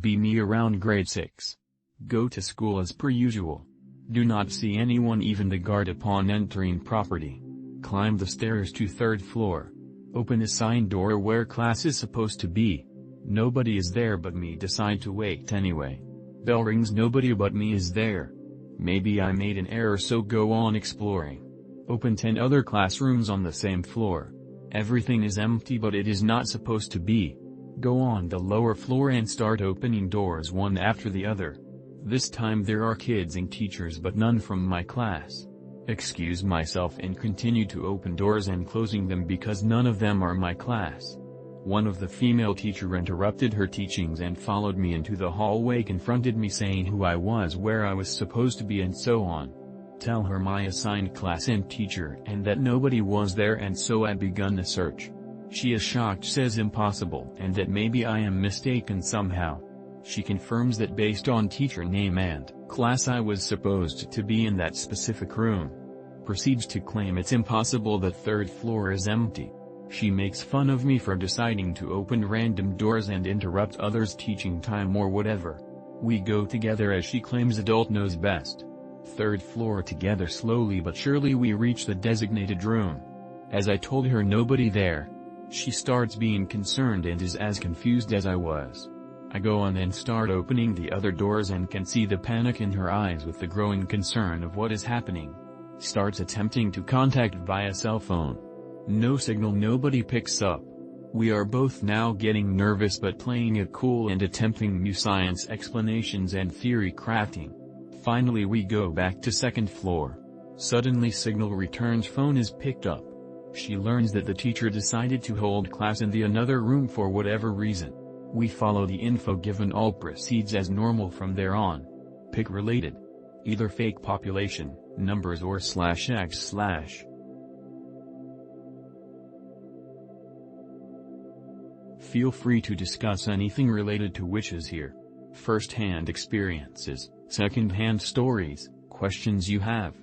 Be me around grade 6. Go to school as per usual. Do not see anyone, even the guard, upon entering property. Climb the stairs to 3rd floor. Open assigned door where class is supposed to be. Nobody is there but me. Decide to wait anyway. Bell rings, nobody but me is there. Maybe I made an error, so go on exploring. Open 10 other classrooms on the same floor. Everything is empty, but it is not supposed to be. Go on the lower floor and start opening doors one after the other. This time there are kids and teachers but none from my class. Excuse myself and continue to open doors and closing them because none of them are my class. One of the female teacher interrupted her teachings and followed me into the hallway, confronted me saying who I was, where I was supposed to be, and so on. Tell her my assigned class and teacher and that nobody was there, and so I begun a search. She is shocked, says impossible, and that maybe I am mistaken somehow. She confirms that based on teacher name and class I was supposed to be in that specific room. Proceeds to claim it's impossible, the 3rd floor is empty. She makes fun of me for deciding to open random doors and interrupt others' teaching time or whatever. We go together as she claims adult knows best. 3rd floor together. Slowly but surely we reach the designated room. As I told her nobody there. She starts being concerned and is as confused as I was. I go on and start opening the other doors and can see the panic in her eyes with the growing concern of what is happening. Starts attempting to contact via cell phone. No signal, nobody picks up. We are both now getting nervous but playing it cool and attempting new science explanations and theory crafting. Finally we go back to 2nd floor. Suddenly signal returns, phone is picked up. She learns that the teacher decided to hold class in the another room for whatever reason. We follow the info given, all proceeds as normal from there on. Pick related. Either fake population, numbers or /x/. Feel free to discuss anything related to witches here. First-hand experiences, second-hand stories, questions you have.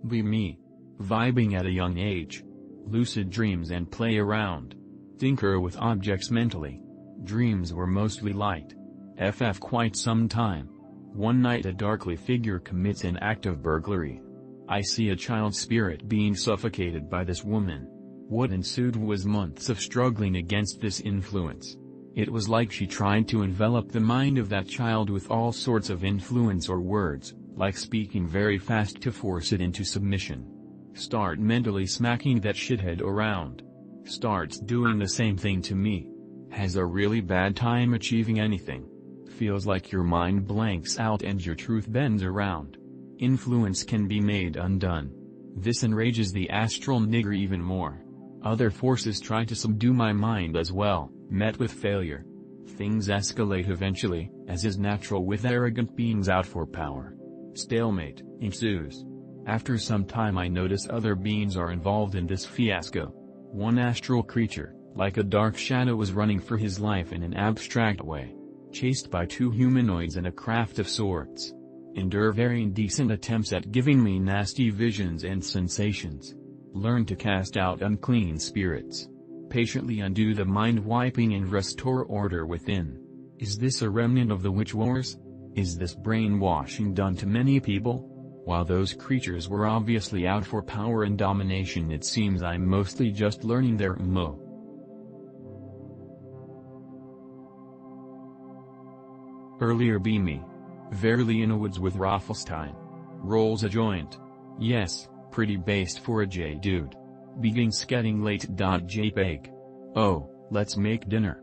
Be me. Vibing at a young age. Lucid dreams and play around. Tinker with objects mentally. Dreams were mostly light. FF quite some time. One night a darkly figure commits an act of burglary. I see a child spirit being suffocated by this woman. What ensued was months of struggling against this influence. It was like she tried to envelop the mind of that child with all sorts of influence or words, like speaking very fast to force it into submission. Start mentally smacking that shithead around. Starts doing the same thing to me. Has a really bad time achieving anything. Feels like your mind blanks out and your truth bends around. Influence can be made undone. This enrages the astral nigger even more. Other forces try to subdue my mind as well, met with failure. Things escalate eventually, as is natural with arrogant beings out for power. Stalemate ensues. After some time I notice other beings are involved in this fiasco. One astral creature, like a dark shadow, was running for his life in an abstract way. Chased by 2 humanoids and a craft of sorts. Endure very indecent attempts at giving me nasty visions and sensations. Learn to cast out unclean spirits. Patiently undo the mind wiping and restore order within. Is this a remnant of the witch wars? Is this brainwashing done to many people? While those creatures were obviously out for power and domination, it seems I'm mostly just learning their MO. Earlier be me. Verily in a woods with Raffelstein. Rolls a joint. Yes, pretty based for a J dude. Begins getting late. JPEG. Oh, let's make dinner.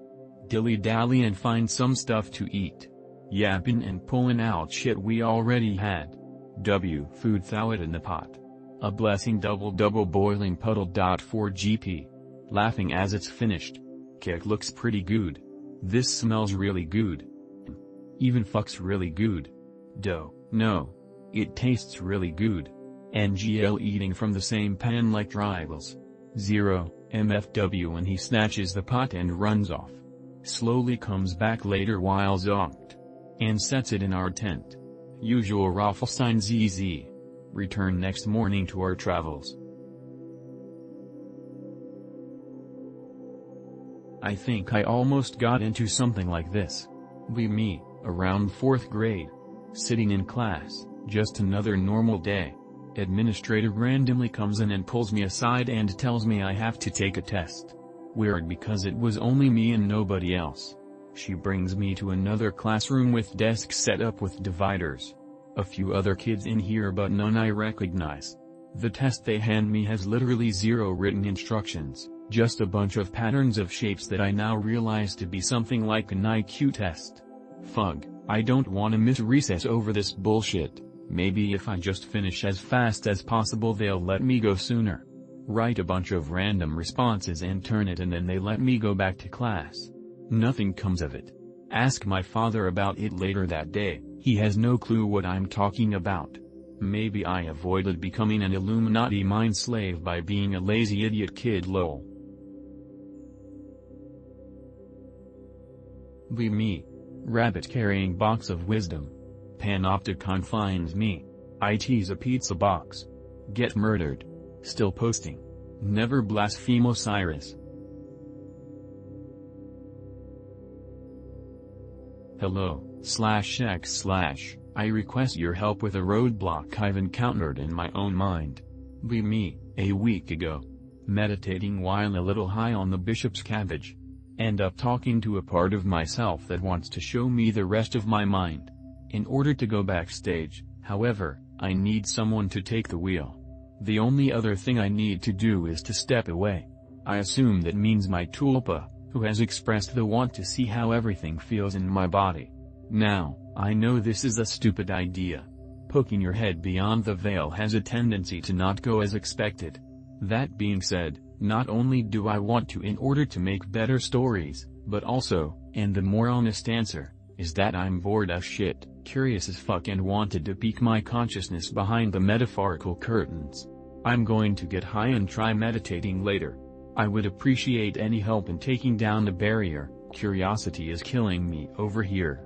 Dilly-dally and find some stuff to eat. Yapping and pulling out shit we already had. Food, throw it in the pot. A blessing, double boiling puddle. 4GP. Laughing as it's finished. Cake looks pretty good. This smells really good. Even fucks really good. No. It tastes really good. NGL eating from the same pan like rivals. 0, MFW, and he snatches the pot and runs off. Slowly comes back later while zonked. And sets it in our tent. Usual Raffelstein ZZ. Return next morning to our travels. I think I almost got into something like this. Be me. Around 4th grade. Sitting in class, just another normal day. Administrator randomly comes in and pulls me aside and tells me I have to take a test. Weird because it was only me and nobody else. She brings me to another classroom with desks set up with dividers. A few other kids in here but none I recognize. The test they hand me has literally 0 written instructions, just a bunch of patterns of shapes that I now realize to be something like an IQ test. Fug, I don't wanna miss recess over this bullshit. Maybe if I just finish as fast as possible they'll let me go sooner. Write a bunch of random responses and turn it and then they let me go back to class. Nothing comes of it. Ask my father about it later that day, he has no clue what I'm talking about. Maybe I avoided becoming an Illuminati mind slave by being a lazy idiot kid lol. Be me. Rabbit carrying box of wisdom. Panopticon finds me. I tease a pizza box. Get murdered. Still posting. Never blaspheme Osiris. Hello/X/ I request your help with a roadblock I've encountered in my own mind. Be me, a week ago. Meditating while a little high on the bishop's cabbage. End up talking to a part of myself that wants to show me the rest of my mind. In order to go backstage, however, I need someone to take the wheel. The only other thing I need to do is to step away. I assume that means my tulpa, who has expressed the want to see how everything feels in my body. Now, I know this is a stupid idea. Poking your head beyond the veil has a tendency to not go as expected. That being said, not only do I want to in order to make better stories, but also, and the more honest answer, is that I'm bored as shit, curious as fuck and wanted to peek my consciousness behind the metaphorical curtains. I'm going to get high and try meditating later. I would appreciate any help in taking down the barrier. Curiosity is killing me over here.